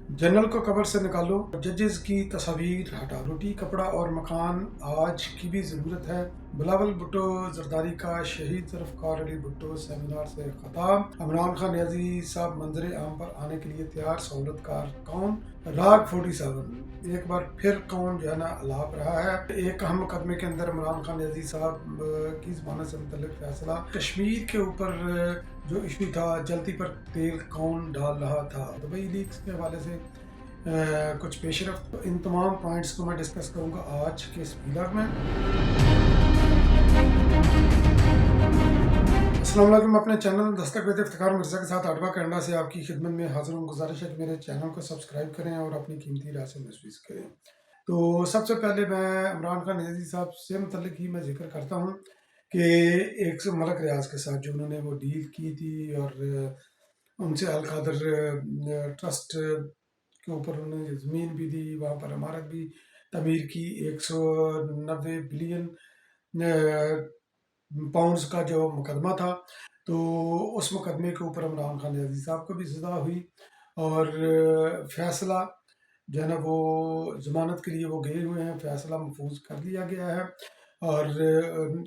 General को cover से निकालो, जजेस की तस्वीर हटा, रोटी कपड़ा और मकान आज की भी ज़रूरत है। बिलावल भुट्टो जरदारी का शहीद जुल्फ़िकार अली भुट्टो सेमिनार से खताब। इमरान खान नियाज़ी साहब मंजर आम पर आने के लिए तैयार, सहूलतकार कौन? राग 47 एक बार फिर कौन जो है ना अलाप रहा है। एक अहम मुकदमे के अंदर इमरान खान नियाज़ी साहब की ज़मानत से मुतल्लिक फैसला। कश्मीर के ऊपर जो इशू था, जलती पर तेल कौन डाल रहा था। दुबई लीक्स के हवाले से कुछ पेशरफ, तो इन तमाम पॉइंट्स को मैं डिस्कस करूंगा आज के इस व्लॉग में। अस्सलाम वालेकुम। मैं अपने चैनल दस्तक विद इफ्तिखार मिर्ज़ा के साथ आडवा कनाडा से आपकी खिदमत में हाजिर हूँ। गुजारिश है कि मेरे चैनल को सब्सक्राइब करें और अपनी कीमती राय से महसूस करें। तो सबसे पहले मैं इमरान खान नियाज़ी साहब से मुतल्लिक ही मैं जिक्र करता हूँ कि एक से मलक रियाज के साथ जो उन्होंने वो डील की थी और उनसे अल कादर ट्रस्ट के ऊपर उन्होंने ज़मीन भी दी, वहाँ पर इमारत भी तमीर की। 190 बिलियन पाउंड्स का जो मुकदमा था, तो उस मुकदमे के ऊपर इमरान खान नियाज़ी साहब को भी सज़ा हुई और फैसला जो है ना वो ज़मानत के लिए वो गए हुए हैं, फैसला महफूज कर लिया गया है। और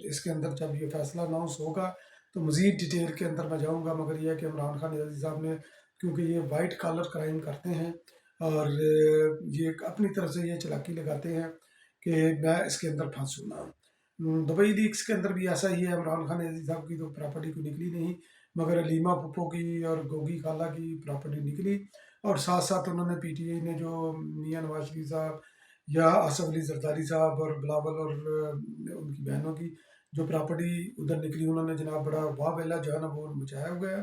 इसके अंदर जब ये फैसला अनाउंस होगा तो मज़ीद डिटेल के अंदर मैं जाऊंगा, मगर यह है कि इमरान खान नियाज़ी साहब ने, क्योंकि ये वाइट कॉलर क्राइम करते हैं और ये अपनी तरफ से ये चालाकी लगाते हैं कि मैं इसके अंदर फंसूँ ना। दुबई लीक्स के अंदर भी ऐसा ही है। इमरान खान नियाज़ी साहब की तो प्रॉपर्टी को निकली नहीं, मगर अलीमा पुप्पो की और गोगी खाला की प्रॉपर्टी निकली। और साथ साथ उन्होंने पीटीआई ने जो मियां नवाज शरीफ साहब या आसफ अली जरदारी साहब और बिलावल और उनकी बहनों की जो प्रॉपर्टी उधर निकली, उन्होंने जनाब बड़ा वाह वेला जो है ना वो मचाया हुआ है।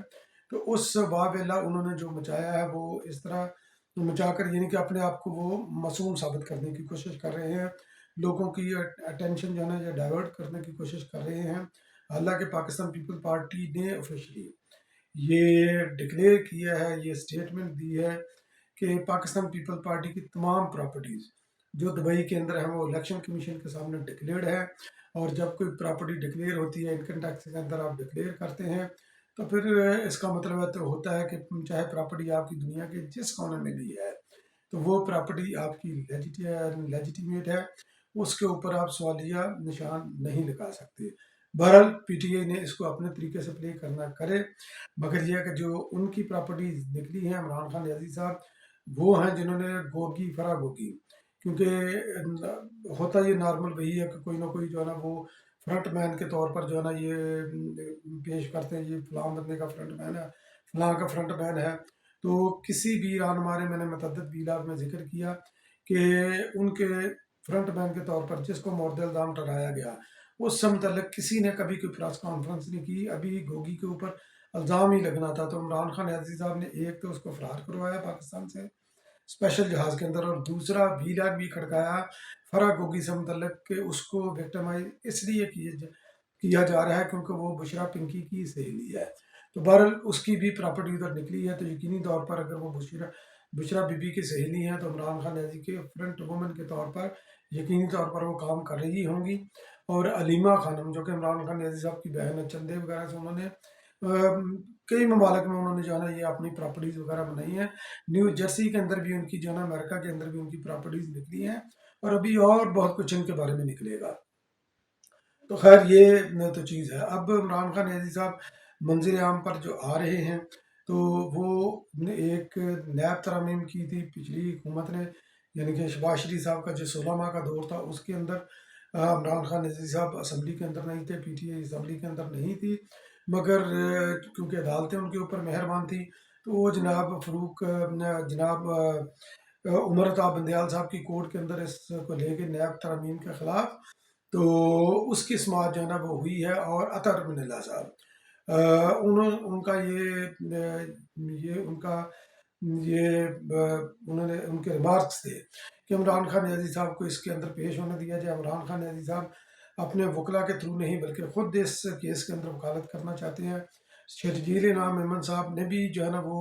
तो उस वाह वेला उन्होंने जो मचाया है वो इस तरह मचा कर, यानी कि अपने आप को वो मासूम साबित करने की कोशिश कर रहे हैं, लोगों की अटेंशन जो है ना ये डाइवर्ट करने की कोशिश कर रहे हैं। हालांकि पाकिस्तान पीपल पार्टी ने ऑफिशियली ये डिक्लेयर किया है, ये स्टेटमेंट दी है कि पाकिस्तान पीपल पार्टी की तमाम प्रॉपर्टीज़ जो दुबई के अंदर है वो इलेक्शन कमीशन के सामने डिक्लेयर्ड है। और जब कोई प्रॉपर्टी डिक्लेयर होती है, इनकम टैक्स के अंदर आप डिक्लेयर करते हैं, तो फिर इसका मतलब है तो होता है कि चाहे प्रॉपर्टी आपकी दुनिया के जिस कोने में भी है, तो वो प्रॉपर्टी आपकी लेजिटिमेट है, उसके ऊपर आप सवालिया निशान नहीं लगा सकते। बहरहाल पीटीआई ने इसको अपने तरीके से प्ले करना करे, मगर यह कि जो उनकी प्रॉपर्टी निकली है इमरान खान नियाज़ी साहब, वो हैं जिन्होंने गोगी फरा गोगी, क्योंकि होता ये नॉर्मल वही है कि कोई ना कोई जो है ना वो फ्रंट मैन के तौर पर जो है ना ये पेश करते हैं, ये फलां बंदे का फ्रंट मैन है, फलां का फ्रंट मैन है। तो किसी भी रहनुमा ने मैंने मतअद्दद बीलाग में जिक्र किया कि उनके फ्रंट मैन के तौर पर जिसको मोर्द इल्ज़ाम ठहराया गया, उससे मुतल्लिक किसी ने कभी कोई प्रेस कॉन्फ्रेंस नहीं की। अभी गोगी के ऊपर इल्ज़ाम ही लगना था, तो इमरान खान नियाज़ी साहब ने एक तो उसको फरार करवाया पाकिस्तान से स्पेशल जहाज़ के अंदर, और दूसरा वीलाग भी खड़काया फराह गोगी से मुतल्लिक कि उसको विक्टिमाइज इसलिए किया जा रहा है क्योंकि वो बुशरा पिंकी की सहेली है। तो बहरहाल उसकी भी प्रॉपर्टी उधर निकली है, तो यकीनी तौर पर अगर वो बुशरा बुशरा बीबी की सहेली हैं तो इमरान खान नियाज़ी के फ्रंट वुमन के तौर पर यकीनी तौर पर वो काम कर रही होंगी। और अलीमा खानम जो कि इमरान खान नियाज़ी साहब की बहन है, चंदे वगैरह से उन्होंने कई ममालिक में उन्होंने जो है ना ये अपनी प्रॉपर्टीज़ वगैरह बनाई हैं। न्यू जर्सी के अंदर भी उनकी जो है ना, अमेरिका के अंदर भी उनकी प्रॉपर्टीज़ निकली हैं, और अभी और बहुत कुछ इनके बारे में निकलेगा। तो खैर ये तो चीज़ है। अब इमरान खान नियाज़ी साहब मंजिल आम पर जो आ रहे हैं, तो वो ने एक नैब तरमीम की थी पिछली हुकूमत ने, यानी कि शहबाज शरीफ साहब का जो 16 माह का दौर था उसके अंदर इमरान खान नियाज़ी साहब असम्बली के अंदर नहीं थे, पीटीआई असम्बली के अंदर नहीं थी, मगर क्योंकि अदालतें उनके ऊपर मेहरबान थी, तो वो जनाब फ़रूक जनाब उमर अता बंदयाल साहब की कोर्ट के अंदर इसको लेके नैब तरमीम के ख़िलाफ़, तो उसकी समात जो है ना वो हुई है। और अतर मिनल्ला साहब उनका ये उनका ये उन्होंने उनके रिमार्क्स थे कि इमरान खान नियाज़ी साहब को इसके अंदर पेश होने दिया जाए। इमरान खान नियाज़ी साहब अपने वकला के थ्रू नहीं बल्कि खुद इस केस के अंदर वकालत करना चाहते हैं। शर्जील इनाम मेमन साहब ने भी जो है ना वो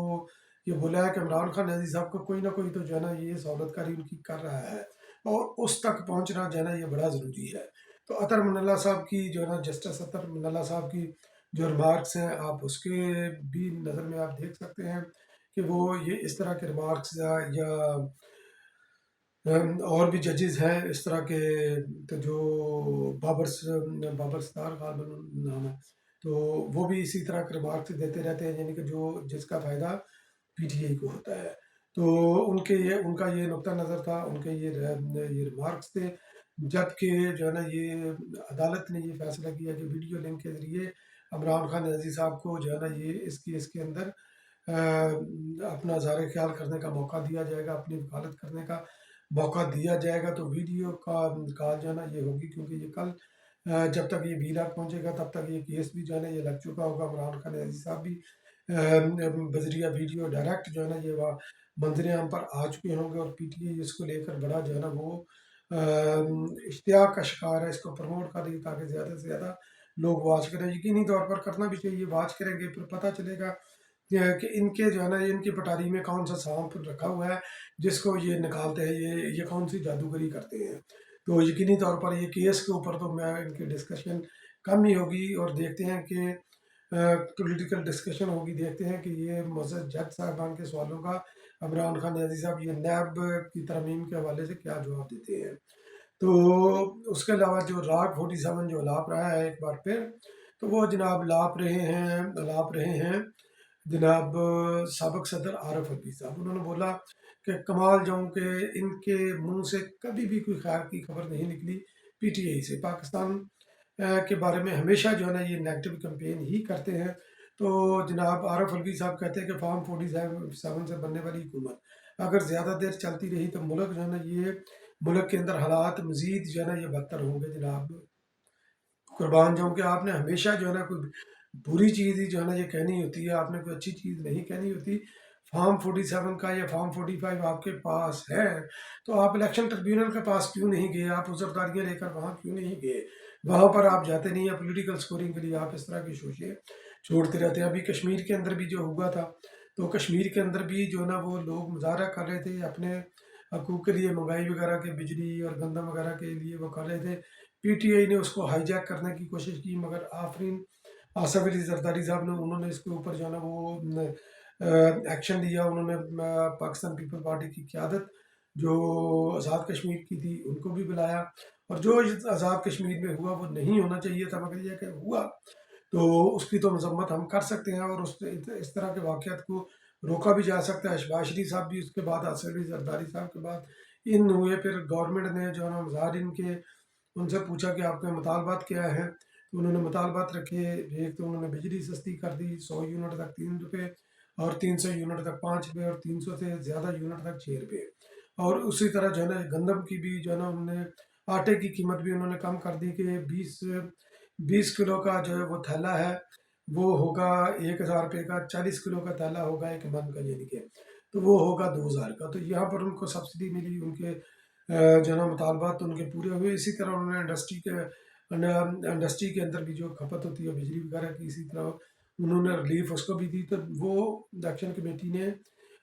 ये बोला है कि इमरान खान नियाज़ी साहब को कोई ना कोई तो जो है ना ये सहूलतकारी उनकी कर रहा है, और उस तक पहुंचना जो है ना ये बड़ा ज़रूरी है। तो अतर मिनल्ला साहब की जो है ना, जस्टिस अतर मिनल्ला साहब की जो रिमार्क्स हैं, आप उसके भी नज़र में आप देख सकते हैं کہ وہ یہ اس طرح کے ریمارکس یا اور بھی ججز ہیں اس طرح کے، تو جو بابر ستار غالباً نام ہے، تو وہ بھی اسی طرح کے ریمارکس دیتے رہتے ہیں، یعنی کہ جس کا فائدہ پی ٹی آئی کو ہوتا ہے۔ تو ان کا یہ نقطہ نظر تھا، ان کے یہ ریمارکس تھے، جبکہ جو ہے نا یہ عدالت نے یہ فیصلہ کیا کہ ویڈیو لنک کے ذریعے عمران خان نیازی صاحب کو جو ہے نا یہ اس کیس کے اندر اپنا اظہار خیال کرنے کا موقع دیا جائے گا، اپنی وکالت کرنے کا موقع دیا جائے گا۔ تو ویڈیو کا کال جو ہے نا یہ ہوگی، کیونکہ یہ کل جب تک یہ ویلاگ پہنچے گا تب تک یہ کیس بھی جو ہے نا یہ لگ چکا ہوگا، عمران خان نیازی صاحب بھی بذریعہ ویڈیو ڈائریکٹ جو ہے نا یہ منظر عام پر آ چکے ہوں گے، اور پی ٹی آئی اس کو لے کر بڑا جو ہے نا وہ اشتیاق کا شکار ہے، اس کو پروموٹ کر رہی ہے تاکہ زیادہ سے زیادہ لوگ واچ کریں۔ یقینی طور پر کرنا بھی چاہیے، واچ کریں گے پھر پتہ چلے گا کہ ان کے جو ہے نا ان کی پٹاری میں کون سا سانپ رکھا ہوا ہے جس کو یہ نکالتے ہیں، یہ کون سی جادوگری کرتے ہیں۔ تو یقینی طور پر یہ کیس کے اوپر تو میں ان کی ڈسکشن کم ہی ہوگی، اور دیکھتے ہیں کہ پولیٹیکل ڈسکشن ہوگی، دیکھتے ہیں کہ یہ معزز جج صاحبان کے سوالوں کا عمران خان نیازی صاحب یہ نیب کی ترمیم کے حوالے سے کیا جواب دیتے ہیں۔ تو اس کے علاوہ جو راگ 47 جو لاپ رہا ہے ایک بار پھر، تو وہ جناب لاپ رہے ہیں جناب سابق صدر عارف الوی صاحب۔ انہوں نے بولا کہ کمال جاؤں کہ ان کے منہ سے کبھی بھی کوئی خیر کی خبر نہیں نکلی پی ٹی آئی سے، پاکستان کے بارے میں ہمیشہ جو ہے نا یہ نیگیٹو کمپین ہی کرتے ہیں۔ تو جناب عارف الوی صاحب کہتے ہیں کہ فارم 47 سے بننے والی حکومت اگر زیادہ دیر چلتی رہی تو ملک جو ہے نا یہ ملک کے اندر حالات مزید جو ہے نا یہ بدتر ہوں گے۔ جناب قربان جاؤں کہ آپ نے ہمیشہ جو ہے نا کوئی بری چیز ہی جو ہے نا یہ کہنی ہوتی ہے، آپ نے کوئی اچھی چیز نہیں کہنی ہوتی۔ فارم 47 کا یا فارم 45 آپ کے پاس ہے تو آپ الیکشن ٹربیونل کے پاس کیوں نہیں گئے؟ آپ عذرداریاں لے کر وہاں کیوں نہیں گئے؟ وہاں پر آپ جاتے نہیں ہیں پولیٹیکل سکورنگ کے لیے، آپ اس طرح کی شوشیں چھوڑتے رہتے ہیں۔ ابھی کشمیر کے اندر بھی جو ہوا تھا، تو کشمیر کے اندر بھی جو ہے نا وہ لوگ مظاہرہ کر رہے تھے اپنے حقوق کے لیے، مہنگائی وغیرہ کے، بجلی اور گندم وغیرہ کے لیے وہ کر رہے تھے۔ پی ٹی آئی نے اس کو ہائی جیک کرنے کی کوشش کی، مگر آفرین آصف علی زرداری صاحب نے انہوں نے اس کے اوپر جو ہے نا وہ ایکشن لیا۔ انہوں نے پاکستان پیپل پارٹی کی قیادت جو آزاد کشمیر کی تھی ان کو بھی بلایا، اور جو آزاد کشمیر میں ہوا وہ نہیں ہونا چاہیے تھا، مگر یہ کہ ہوا تو اس کی تو مذمت ہم کر سکتے ہیں، اور اس طرح کے واقعات کو روکا بھی جا سکتا ہے۔ شہباز شریف صاحب بھی اس کے بعد، آصف علی زرداری صاحب کے بعد ان ہوئے، پھر گورنمنٹ نے جو ہے نا مظاہرین کے ان سے پوچھا کہ آپ کے مطالبات کیا ہیں، تو انہوں نے مطالبات رکھے۔ ایک تو انہوں نے بجلی سستی کر دی، 100 یونٹ تک 3 روپے، اور 300 یونٹ تک 5 روپے، اور 300 سے زیادہ یونٹ تک 6 روپے، اور اسی طرح جو ہے نا گندم کی بھی جو ہے نا انہوں نے آٹے کی قیمت بھی انہوں نے کم کر دی کہ 20 کلو کا جو ہے وہ تھیلا ہے وہ ہوگا 1000 روپے کا، 40 کلو کا تھیلا ہوگا 1 من کا، یعنی کہ تو وہ ہوگا 2000 کا۔ تو یہاں پر ان کو سبسڈی ملی، ان کے جو ہے نا مطالبات ان کے پورے ہوئے۔ اسی طرح انہوں نے انڈسٹری کے اندر بھی جو کھپت ہوتی ہے بجلی وغیرہ کی، اسی طرح انہوں نے ریلیف اس کو بھی دی۔ تو وہ الیکشن کمیٹی نے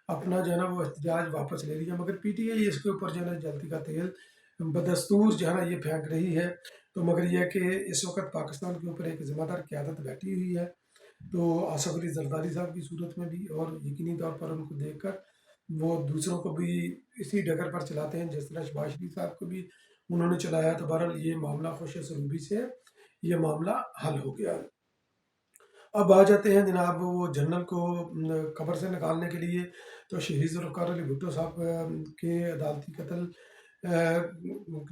اپنا جو ہے نا وہ احتجاج واپس لے لیا، مگر پی ٹی آئی اس کے اوپر جو ہے نا جلتی کا تیل بدستور جو ہے نا یہ پھینک رہی ہے۔ تو مگر یہ کہ اس وقت پاکستان کے اوپر ایک ذمہ دار قیادت بیٹھی ہوئی ہے، تو آصف علی زرداری صاحب کی صورت میں بھی، اور یقینی طور پر ان کو دیکھ کر وہ دوسروں کو بھی اسی ڈگر پر چلاتے ہیں جس طرح شہباز شریف صاحب کو بھی انہوں نے چلایا۔ تو بہرحال یہ معاملہ خوش سلوبی سے یہ معاملہ حل ہو گیا۔ اب آ جاتے ہیں جناب وہ جنرل کو قبر سے نکالنے کے لیے، تو شہید ذوالفقار علی بھٹو صاحب کے عدالتی قتل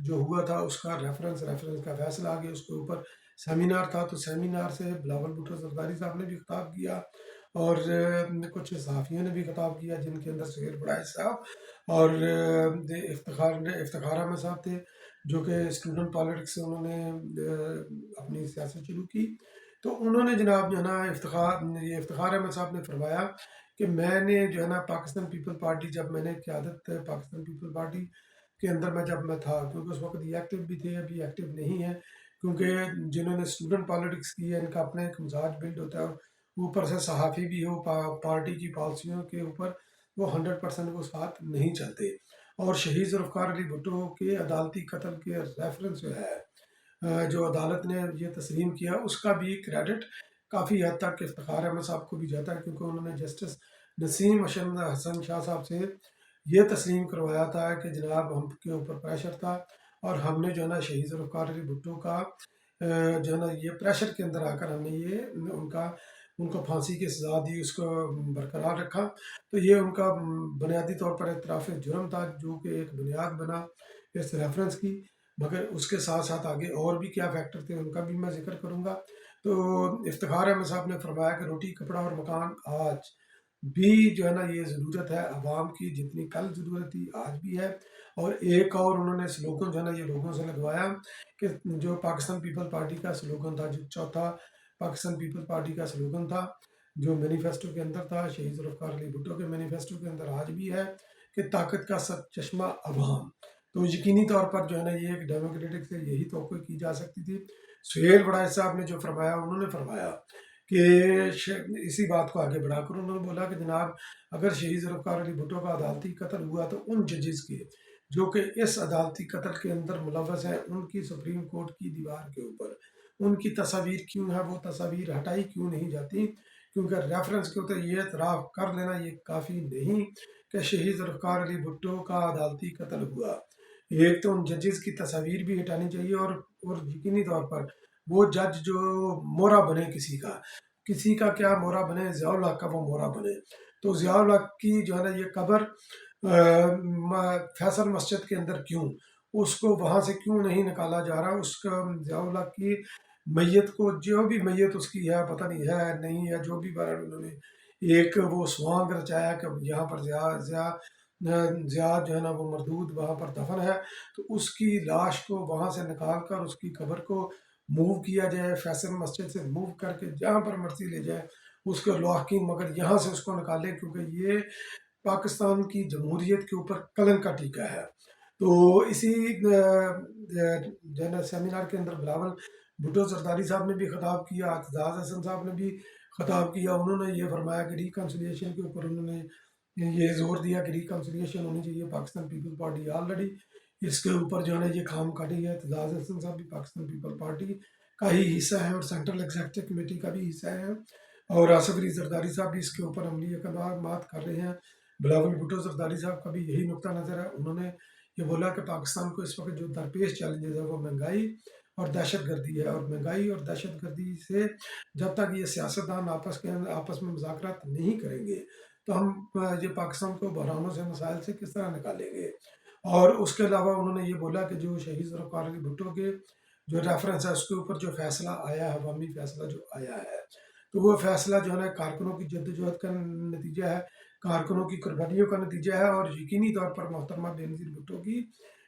جو ہوا تھا اس کا ریفرنس کا فیصلہ آ گیا، اس کے اوپر سیمینار تھا، تو سیمینار سے بلاول بھٹو زرداری صاحب نے بھی خطاب کیا، اور کچھ صحافیوں نے بھی خطاب کیا، جن کے اندر سہیل بڑائے صاحب اور افتخار احمد صاحب تھے، جو کہ اسٹوڈنٹ پالیٹکس سے انہوں نے اپنی سیاست شروع کی۔ تو انہوں نے جناب جو ہے نا افتخار احمد صاحب نے فرمایا کہ میں نے جو ہے نا پاکستان پیپل پارٹی، جب میں نے قیادت پاکستان پیپل پارٹی کے اندر جب میں تھا، کیونکہ اس وقت یہ ایکٹیو بھی تھے، ابھی ایکٹیو نہیں ہے، کیونکہ جنہوں نے اسٹوڈنٹ پالیٹکس کی ہے ان کا اپنا ایک مزاج بلڈ ہوتا ہے، اور اوپر سے صحافی بھی ہو پارٹی کی پالیسیوں کے اوپر وہ 100% وہ ساتھ نہیں چلتے۔ اور شہید ذوالفقار علی بھٹو کے عدالتی قتل کے ریفرنس جو ہے جو عدالت نے یہ تسلیم کیا، اس کا بھی کریڈٹ کافی حد تک افتخار احمد صاحب کو بھی جاتا ہے، کیونکہ انہوں نے جسٹس नसीम हसन शाह साहब से ये तस्लीम करवाया था कि जनाब हम के ऊपर प्रेशर था और हमने जो है ना शहीद ज़ुल्फ़िकार अली भुट्टो का जो है ना ये प्रेशर के अंदर आकर हमने ये उनका उनको फांसी की सज़ा दी, उसको बरकरार रखा। तो ये उनका बुनियादी तौर पर इतराफ़ जुर्म था, जो कि एक बुनियाद बना इस रेफरेंस की। मगर उसके साथ साथ आगे और भी क्या फैक्टर थे उनका भी मैं जिक्र करूँगा। तो इफ्तिखार अहमद साहब ने फरमाया कि रोटी कपड़ा और मकान आज भी जो है ना ये ज़रूरत है आवाम की, जितनी कल ज़रूरत थी आज भी है। और एक और उन्होंने स्लोगन जो है ना ये लोगों से लगवाया कि जो पाकिस्तान पीपल पार्टी का स्लोगन था, जो चौथा पाकिस्तान पीपल पार्टी का स्लोगन था, जो मैनिफेस्टो के अंदर था, शहीद ज़ुल्फ़िकार अली भुट्टो के मैनिफेस्टो के अंदर आज भी है कि ताकत का सब चश्मा अवाम। तो यकीनी तौर पर जो है ना ये एक डेमोक्रेटिक से यही तवक्को की जा सकती थी। सुहेल बड़ाई साहब ने जो फरमाया, उन्होंने फरमाया कि इसी बात को आगे बढ़ाकर उन्होंने बोला कि जनाब अगर शहीद ज़ुल्फ़िकार अली भुट्टो का अदालती कत्ल हुआ तो उन जजेस के जो कि इस अदालती कत्ल के अंदर मुलव्वस हैं, उनकी सुप्रीम कोर्ट की दीवार के ऊपर उनकी तस्वीर क्यों है, वो तस्वीर हटाई क्यों नहीं जाती। क्योंकि रेफरेंस के ऊपर ये एतराफ़ कर लेना ये काफ़ी नहीं कि शहीद ज़ुल्फ़िकार अली भुट्टो का अदालती कत्ल हुआ। एक तो उन जजेस की तस्वीर भी हटानी चाहिए और यकीनी तौर पर वो जज जो मोहरा बने किसी का क्या मोहरा बने, ज़ियाउल हक का वो मोहरा बने। तो ज़ियाउल हक की जो है ना ये कब्र फैसल मस्जिद के अंदर क्यों, उसको वहाँ से क्यों नहीं निकाला जा रहा, उसका ज़ियाउल हक की मैयत को जो भी मैयत उसकी है पता नहीं है नहीं है, जो भी बहरहाल उन्होंने एक वो स्वांग रचाया कि यहाँ पर ज़िया जो है ना वो मरदूद वहाँ पर दफन है, तो उसकी लाश को वहाँ से निकाल कर उसकी कब्र को मूव किया जाए, फैसल मस्जिद से मूव करके जहाँ पर मर्जी ले जाए उसको लौहकीन, मगर यहाँ से उसको निकालें क्योंकि ये पाकिस्तान की जमहूरियत के ऊपर कलंक का टीका है। तो इसी जो है ना सेमिनार के अंदर बिलावल भुट्टो जरदारी साहब ने भी खिताब किया, एतजाज़ हसन साहब ने भी खिताब किया। उन्होंने ये फरमाया कि रिकन्सिलियेशन के ऊपर उन्होंने ये जोर दिया कि रिकन्सिलियेशन होनी चाहिए। पाकिस्तान पीपल पार्टी ऑलरेडी इसके ऊपर जो है ना ये काम कर रही है। एतजाज़ हसन साहब भी पाकिस्तान पीपल पार्टी का ही हिस्सा है और सेंट्रल एग्जीक्यूटिव कमेटी का भी हिस्सा है, और आसिफ अली जरदारी साहब भी इसके ऊपर अमली इक़दाम कर रहे हैं। बिलावल भुट्टो जरदारी साहब का भी यही नुक्ता नज़र है। उन्होंने ये बोला कि पाकिस्तान को इस वक्त जो दरपेश चैलेंजेस है वो महंगाई और दहशत गर्दी है, और महंगाई और दहशत गर्दी से जब तक ये सियासतदान आपस में मुज़ाकरात नहीं करेंगे तो हम ये पाकिस्तान को बहरानों से मसाइल से किस तरह निकालेंगे। और उसके अलावा उन्होंने ये बोला कि जो शहीद ज़ुल्फ़िकार अली भुट्टो के जो रेफरेंस है उसके ऊपर जो फैसला आया है, अवामी फैसला जो आया है, तो वो फैसला जो है ना कारकुनों की जद्दोजहद का नतीजा है, कारकुनों की कुर्बानियों का नतीजा है, और यकीनी तौर पर मोहतरमा बेनज़ीर भुट्टो की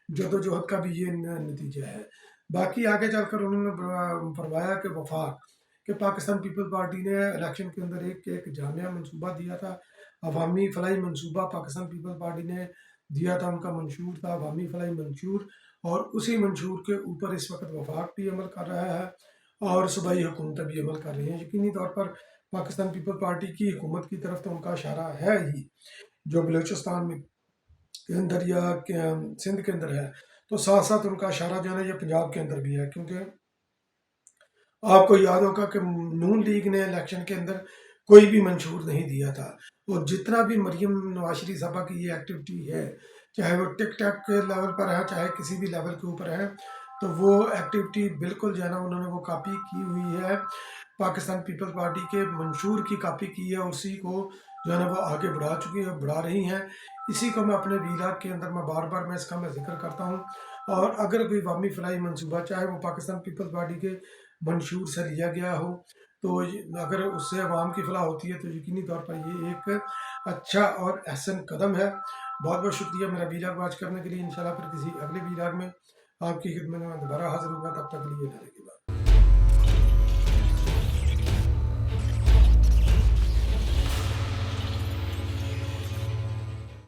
जद्दोजहद का भी ये नतीजा है। बाकी आगे चलकर उन्होंने फरमाया कि वफाक कि पाकिस्तान पीपल पार्टी ने इलेक्शन के अंदर एक जामिया मनसूबा दिया था, अवामी फलाई मनसूबा पाकिस्तान पीपल पार्टी ने दिया था, उनका मंशूर था अवामी फलाई मंशूर, और उसी मंशूर के ऊपर इस वक्त वफाक भी अमल कर रहा है और सूबाई हुकूमतें भी अमल कर रही हैं। यकीनी तौर पर पाकिस्तान पीपल पार्टी की हुकूमत की तरफ तो उनका इशारा है ही, जो बलूचिस्तान में के अंदर या सिंध के अंदर है, तो साथ साथ उनका इशारा जो है ना ये पंजाब के अंदर भी है। क्योंकि आपको याद होगा कि नून लीग ने इलेक्शन के अंदर कोई भी मंशूर नहीं दिया था, और जितना भी मरीम नवाज शरीफ साहबा की ये एक्टिविटी है, चाहे वो टिक टैक के लेवल पर है चाहे किसी भी लेवल के ऊपर है, तो वो एक्टिविटी बिल्कुल जो है ना उन्होंने वो कॉपी की हुई है, पाकिस्तान पीपल पार्टी के मंशूर की कॉपी की है, उसी को जो है ना वो आगे बढ़ा चुकी है, बढ़ा रही हैं। इसी को मैं अपने वीलाग के अंदर मैं बार बार इसका मैं जिक्र करता हूँ। और अगर कोई अवामी फलाई मनसूबा चाहे वो पाकिस्तान पीपल्स पार्टी के मंशूर से लिया गया हो, तो अगर उससे अवाम की फलाह होती है तो यकीनी तौर पर ये एक अच्छा और अहसन कदम है। बहुत बहुत शुक्रिया मेरा वीलाग वॉच करने के लिए। इंशाल्लाह फिर किसी अगले वीलाग में आपकी खिदमत में दोबारा हाजिर होगा, तब तक के लिए।